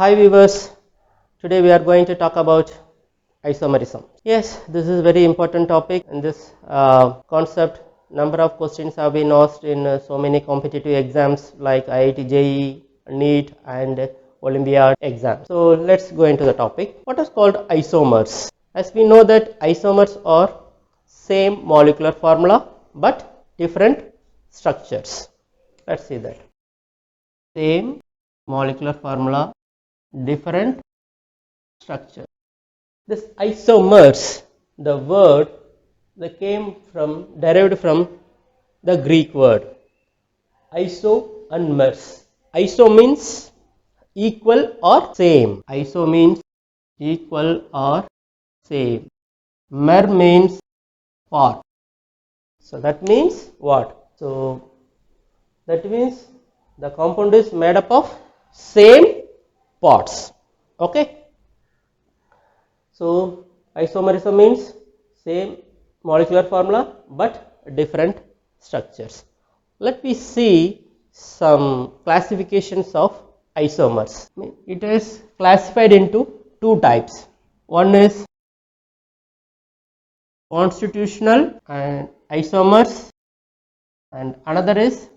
Hi viewers, today we are going to talk about isomerism. Yes, this is a very important topic. In this concept, number of questions have been asked in so many competitive exams like IIT JEE, NEET and Olympiad exams. So let's go into the topic. What is called isomers? As we know that isomers are same molecular formula but different structures. Let's see that. Same molecular formula, different structure. This isomers, the word that derived from the Greek word iso and mers. Iso means equal or same. Iso means equal or same. Mer means part. So that means what? So that means the compound is made up of same parts. Okay. So isomerism means same molecular formula but different structures. Let me see some classifications of isomers. It is classified into two types. One is constitutional and isomers and another is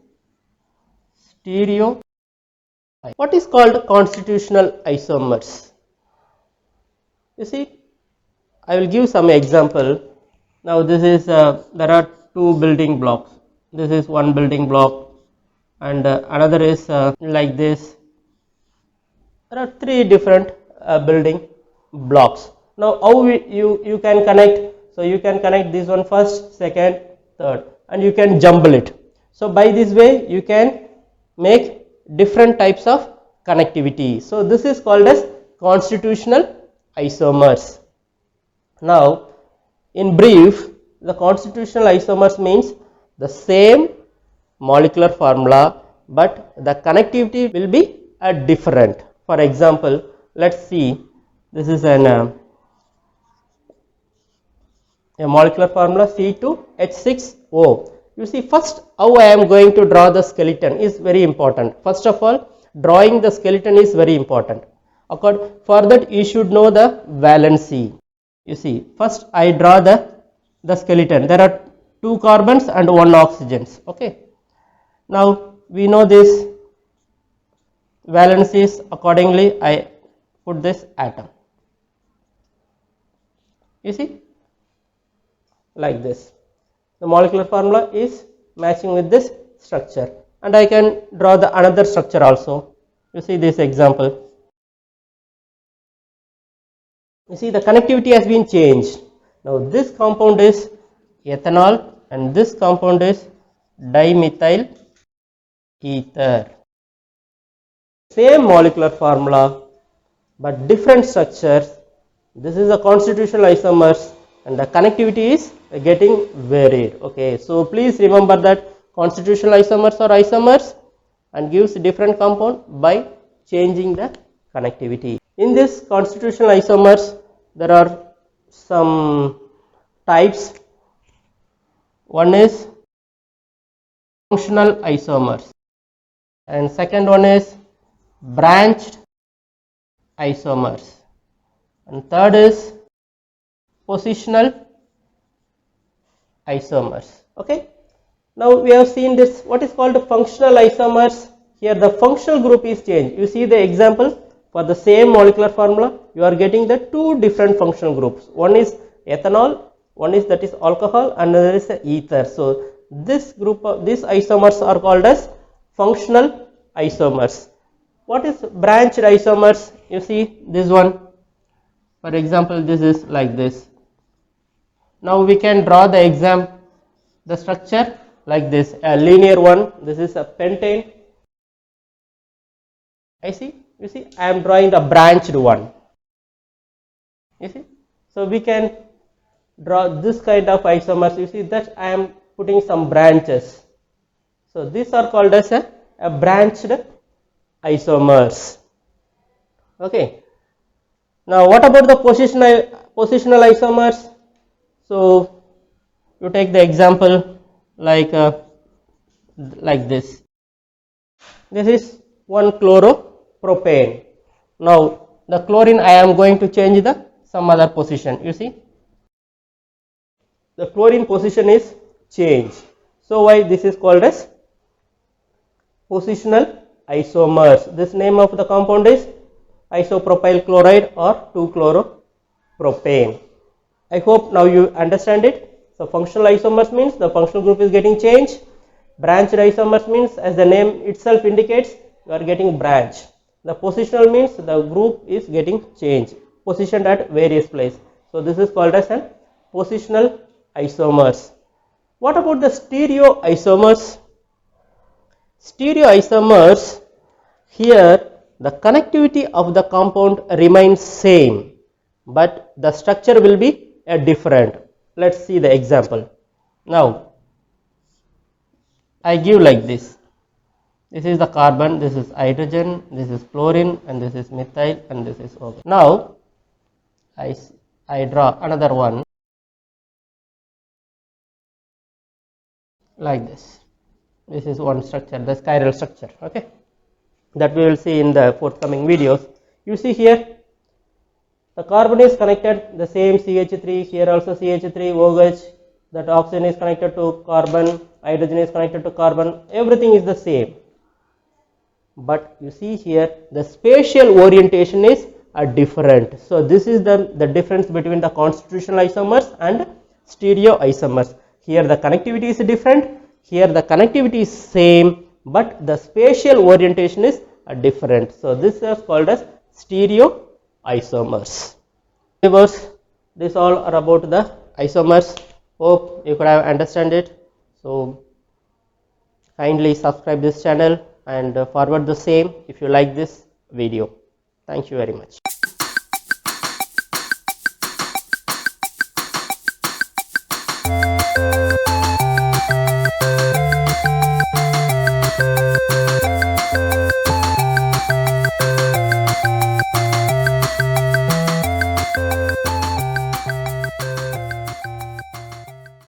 stereo. What is called constitutional isomers? You see, I will give some example. Now this is there are two building blocks. This is one building block and another is like this. There are three different building blocks. Now how you can connect? So you can connect this one first, second, third and you can jumble it. So by this way you can make different types of connectivity. So this is called as constitutional isomers. Now in brief, the constitutional isomers means the same molecular formula but the connectivity will be different. For example, let's see, this is a molecular formula C2H6O. You see, first how I am going to draw the skeleton is very important. First of all, drawing the skeleton is very important. For that you should know the valency. You see, first I draw the skeleton. There are two carbons and one oxygens. Okay. Now we know this valencies. Accordingly, I put this atom. You see, like this. The molecular formula is matching with this structure, and I can draw the another structure also. You see this example. You see the connectivity has been changed. Now this compound is ethanol and this compound is dimethyl ether. Same molecular formula but different structures. This is a constitutional isomers and the connectivity is getting varied. Okay, so please remember that constitutional isomers are isomers and gives different compound by changing the connectivity. In this constitutional isomers, there are some types. One is functional isomers and second one is branched isomers and third is positional isomers. Okay, now we have seen this what is called functional isomers. Here the functional group is changed. You see the example, for the same molecular formula you are getting the two different functional groups. One is ethanol, one is that is alcohol and another is ether. So this group of these isomers are called as functional isomers. What is branched isomers? You see this one, for example, this is like this. Now we can draw the structure like this, a linear one. This is a pentane. You see, I am drawing the branched one. You see, so we can draw this kind of isomers. You see that I am putting some branches. So these are called as a branched isomers. Okay. Now what about the positional isomers? So you take the example like this. This is one chloropropane. Now the chlorine I am going to change the some other position. You see, the chlorine position is changed. So why this is called as positional isomers. This name of the compound is isopropyl chloride or 2-chloropropane. I hope now you understand it. So functional isomers means the functional group is getting changed. Branched isomers means, as the name itself indicates, you are getting branch. The positional means the group is getting changed, positioned at various places. So this is called as an positional isomers. What about the stereoisomers? Stereoisomers, here the connectivity of the compound remains same, but the structure will be different. Let's see the example. Now I give like this. This is the carbon, this is hydrogen, this is chlorine, and this is methyl, and this is oxygen. Now I draw another one like this. This is one structure, the chiral structure, okay, that we will see in the forthcoming videos. You see here, the carbon is connected, the same CH3, here also CH3, OH, that oxygen is connected to carbon, hydrogen is connected to carbon, everything is the same. But you see here, the spatial orientation is different. So this is the difference between the constitutional isomers and stereoisomers. Here the connectivity is different, here the connectivity is same, but the spatial orientation is different. So this is called as stereoisomers. Viewers, this all are about the isomers. Hope you could have understand it. So kindly subscribe this channel and forward the same if you like this video. Thank you very much.